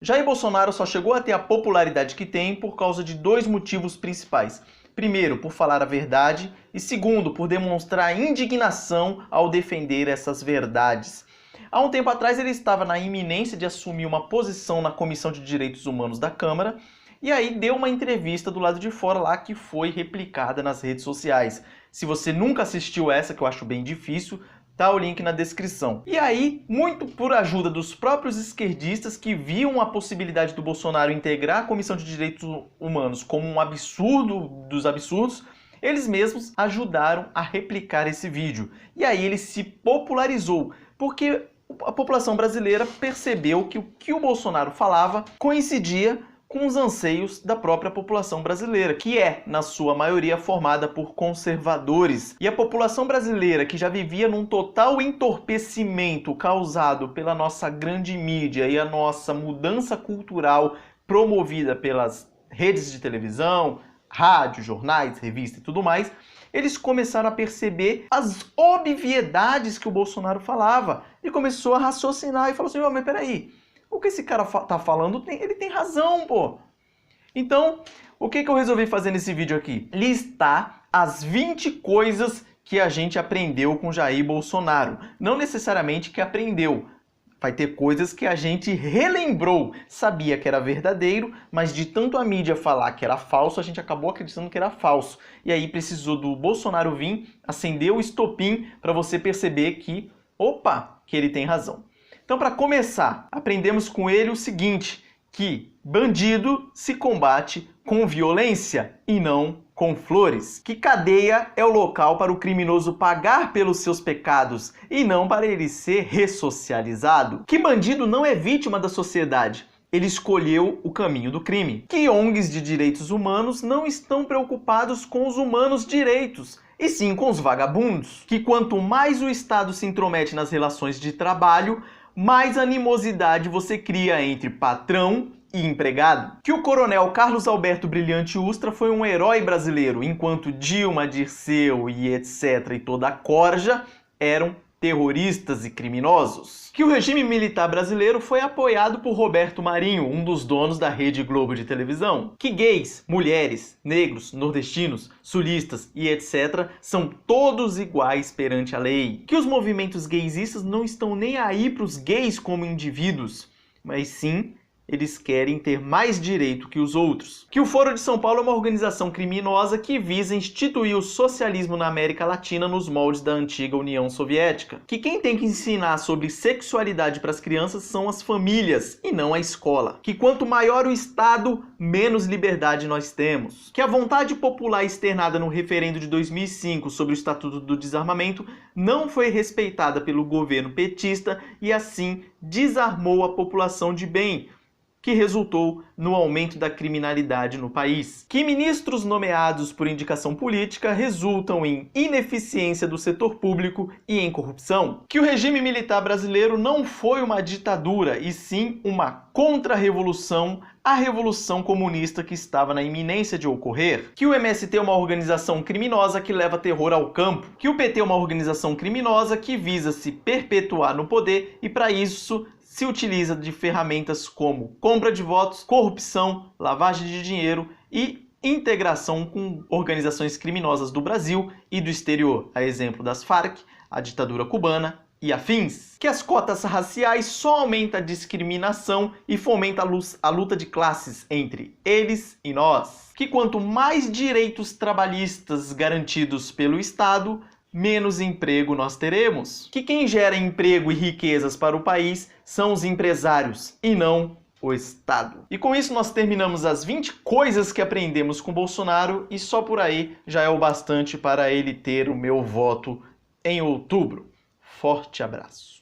Jair Bolsonaro só chegou a ter a popularidade que tem por causa de dois motivos principais. Primeiro, por falar a verdade, e segundo, por demonstrar indignação ao defender essas verdades. Há um tempo atrás ele estava na iminência de assumir uma posição na Comissão de Direitos Humanos da Câmara, e aí deu uma entrevista do lado de fora lá que foi replicada nas redes sociais. Se você nunca assistiu essa, que eu acho bem difícil, tá o link na descrição. E aí, muito por ajuda dos próprios esquerdistas que viam a possibilidade do Bolsonaro integrar a Comissão de Direitos Humanos como um absurdo dos absurdos, eles mesmos ajudaram a replicar esse vídeo. E aí ele se popularizou, porque a população brasileira percebeu que o que o Bolsonaro falava coincidia com os anseios da própria população brasileira, que é, na sua maioria, formada por conservadores. E a população brasileira, que já vivia num total entorpecimento causado pela nossa grande mídia e a nossa mudança cultural promovida pelas redes de televisão, rádio, jornais, revistas e tudo mais, eles começaram a perceber as obviedades que o Bolsonaro falava e começou a raciocinar e falou assim, mas peraí, o que esse cara tá falando, ele tem razão, pô. Então, o que eu resolvi fazer nesse vídeo aqui? Listar as 20 coisas que a gente aprendeu com Jair Bolsonaro. Não necessariamente que aprendeu. Vai ter coisas que a gente relembrou. Sabia que era verdadeiro, mas de tanto a mídia falar que era falso, a gente acabou acreditando que era falso. E aí precisou do Bolsonaro vir, acender o estopim para você perceber que, opa, que ele tem razão. Então, para começar, aprendemos com ele o seguinte, que bandido se combate com violência e não com flores. Que cadeia é o local para o criminoso pagar pelos seus pecados e não para ele ser ressocializado. Que bandido não é vítima da sociedade. Ele escolheu o caminho do crime. Que ONGs de direitos humanos não estão preocupados com os humanos direitos, e sim com os vagabundos. Que quanto mais o Estado se intromete nas relações de trabalho, mais animosidade você cria entre patrão e empregado. Que o coronel Carlos Alberto Brilhante Ustra foi um herói brasileiro, enquanto Dilma, Dirceu e etc. e toda a corja eram terroristas e criminosos. Que o regime militar brasileiro foi apoiado por Roberto Marinho, um dos donos da Rede Globo de televisão. Que gays, mulheres, negros, nordestinos, sulistas e etc. são todos iguais perante a lei. Que os movimentos gaysistas não estão nem aí para os gays como indivíduos, mas sim eles querem ter mais direito que os outros. Que o Foro de São Paulo é uma organização criminosa que visa instituir o socialismo na América Latina nos moldes da antiga União Soviética. Que quem tem que ensinar sobre sexualidade para as crianças são as famílias e não a escola. Que quanto maior o Estado, menos liberdade nós temos. Que a vontade popular externada no referendo de 2005 sobre o Estatuto do Desarmamento não foi respeitada pelo governo petista e assim desarmou a população de bem, que resultou no aumento da criminalidade no país. Que ministros nomeados por indicação política resultam em ineficiência do setor público e em corrupção. Que o regime militar brasileiro não foi uma ditadura, e sim uma contra-revolução à revolução comunista que estava na iminência de ocorrer. Que o MST é uma organização criminosa que leva terror ao campo. Que o PT é uma organização criminosa que visa se perpetuar no poder e, para isso, se utiliza de ferramentas como compra de votos, corrupção, lavagem de dinheiro e integração com organizações criminosas do Brasil e do exterior, a exemplo das Farc, a ditadura cubana e afins. Que as cotas raciais só aumentam a discriminação e fomenta a luta de classes entre eles e nós. Que quanto mais direitos trabalhistas garantidos pelo Estado, menos emprego nós teremos. Que quem gera emprego e riquezas para o país são os empresários e não o Estado. E com isso nós terminamos as 20 coisas que aprendemos com Bolsonaro e só por aí já é o bastante para ele ter o meu voto em outubro. Forte abraço.